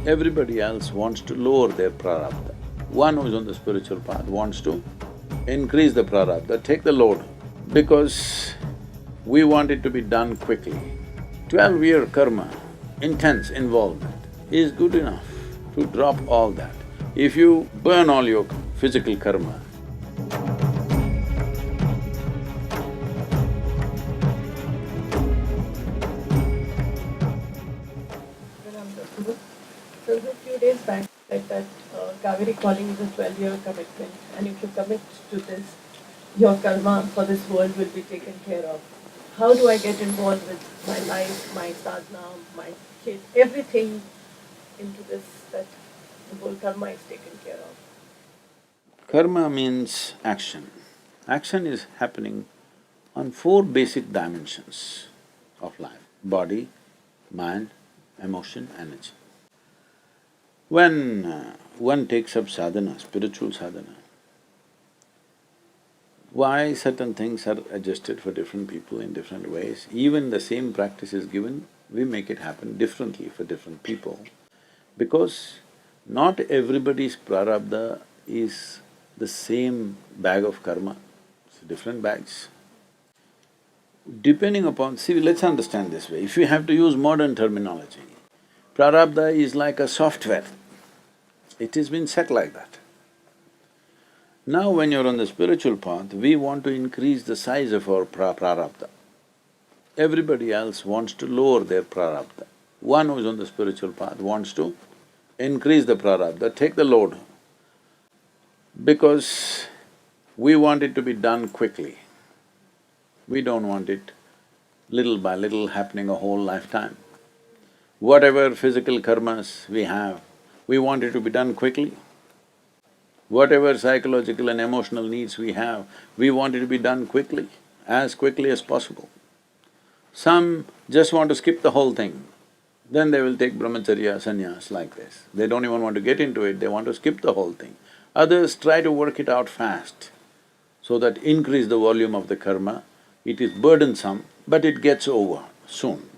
Everybody else wants to lower their prarabdha. One who's on the spiritual path wants to increase the prarabdha, take the load, because we want it to be done quickly. 12-year karma, intense involvement is good enough to drop all that. If you burn all your physical karma, So a few days back, said that Cauvery Calling is a 12-year commitment, and if you commit to this, your karma for this world will be taken care of. How do I get involved with my life, my sadhana, my kid, everything into this, that the whole karma is taken care of? karma means action. Action is happening on four basic dimensions of life: body, mind, emotion, energy. When one takes up sadhana, spiritual sadhana, why certain things are adjusted for different people in different ways, even the same practice is given, we make it happen differently for different people, because not everybody's prarabdha is the same bag of karma, it's different bags. Depending upon… see, let's understand this way, if you have to use modern terminology, prarabdha is like a software, it has been set like that. Now when you're on the spiritual path, we want to increase the size of our prarabdha. Everybody else wants to lower their prarabdha. One who's on the spiritual path wants to increase the prarabdha, take the load, because we want it to be done quickly. We don't want it little by little happening a whole lifetime. Whatever physical karmas we have, we want it to be done quickly. Whatever psychological and emotional needs we have, we want it to be done quickly as possible. Some just want to skip the whole thing, then they will take brahmacharya, sannyas like this. They don't even want to get into it, they want to skip the whole thing. Others try to work it out fast, so that increase the volume of the karma. It is burdensome, but it gets over soon.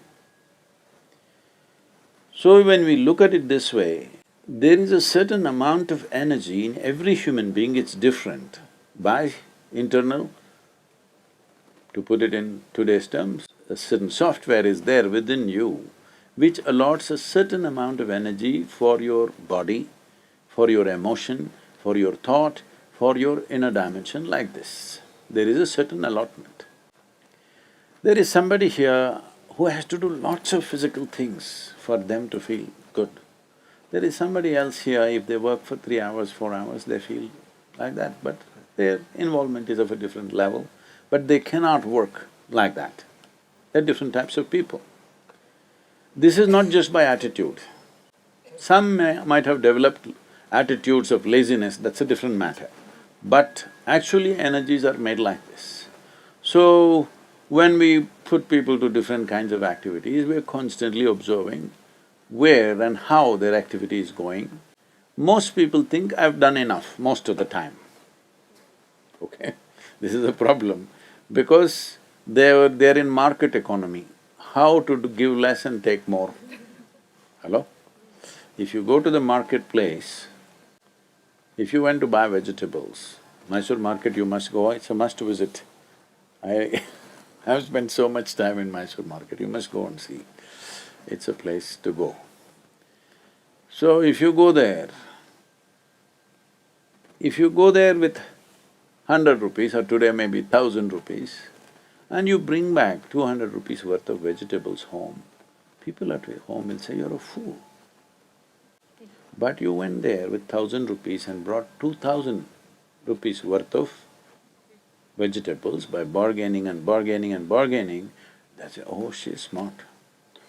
So when we look at it this way, there is a certain amount of energy in every human being, it's different. By internal, to put it in today's terms, a certain software is there within you which allots a certain amount of energy for your body, for your emotion, for your thought, for your inner dimension like this. There is a certain allotment. There is somebody here who has to do lots of physical things for them to feel good. There is somebody else here, if they work for 3 hours, 4 hours, they feel like that, but their involvement is of a different level, but they cannot work like that. They're different types of people. This is not just by attitude. Some might have developed attitudes of laziness, that's a different matter. But actually energies are made like this. So, when we put people to different kinds of activities, we're constantly observing where and how their activity is going. Most people think, I've done enough most of the time, okay? This is a problem, because they're in market economy. How to give less and take more? Hello? If you go to the marketplace, if you went to buy vegetables, Mysore market you must go, it's a must visit. I have spent so much time in Mysore market, you must go and see. It's a place to go. So if you go there with 100 rupees or today maybe 1000 rupees, and you bring back 200 rupees worth of vegetables home, people at home will say, you're a fool. But you went there with 1000 rupees and brought 2000 rupees worth of vegetables by bargaining and bargaining and bargaining, they say, oh, she's smart.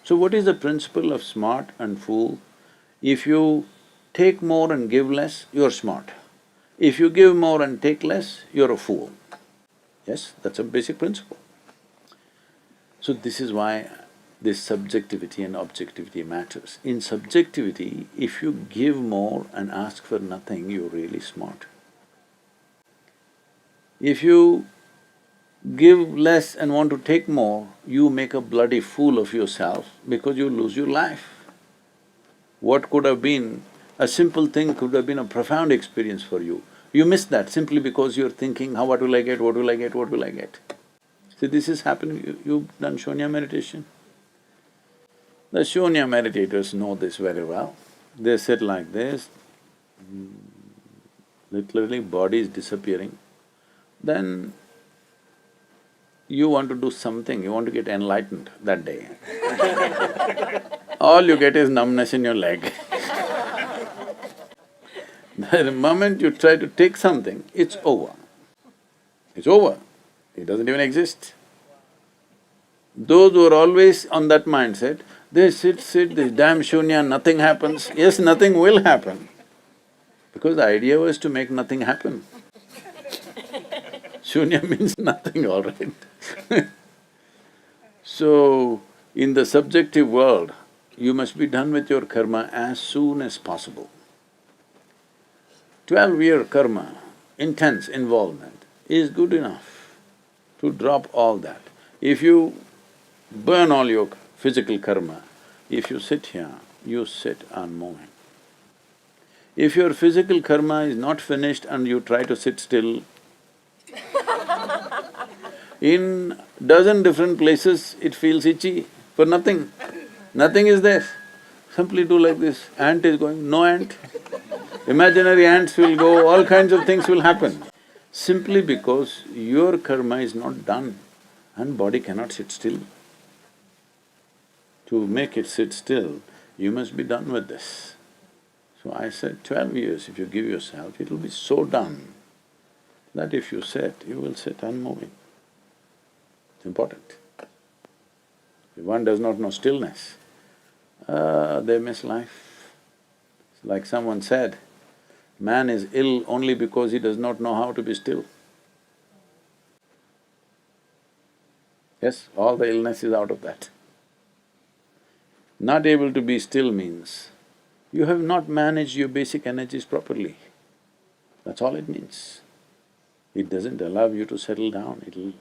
So what is the principle of smart and fool? If you take more and give less, you're smart. If you give more and take less, you're a fool. Yes, that's a basic principle. So this is why this subjectivity and objectivity matters. In subjectivity, if you give more and ask for nothing, you're really smart. If you give less and want to take more, you make a bloody fool of yourself because you lose your life. What could have been a simple thing could have been a profound experience for you. You miss that simply because you're thinking, how… what will I get, what will I get, what will I get? See, this is happening. You've done Shunya meditation? The Shunya meditators know this very well. They sit like this, literally body is disappearing. Then you want to do something, you want to get enlightened that day. All you get is numbness in your leg. The moment you try to take something, it's over. It's over. It doesn't even exist. Those who are always on that mindset, they sit, this damn shunya, nothing happens. Yes, nothing will happen, because the idea was to make nothing happen. Shunya means nothing, all right. So, in the subjective world, you must be done with your karma as soon as possible. 12-year karma, intense involvement, is good enough to drop all that. If you burn all your physical karma, if you sit here, you sit unmoving. If your physical karma is not finished and you try to sit still, in dozen different places it feels itchy for nothing. Nothing is there. Simply do like this, ant is going, no ant. Imaginary ants will go, all kinds of things will happen. Simply because your karma is not done and body cannot sit still. To make it sit still, you must be done with this. So I said, 12 years if you give yourself, it'll be so done that if you sit, you will sit unmoving. It's important. If one does not know stillness, they miss life. It's like someone said, man is ill only because he does not know how to be still. Yes, all the illness is out of that. Not able to be still means you have not managed your basic energies properly. That's all it means. It doesn't allow you to settle down, it'll…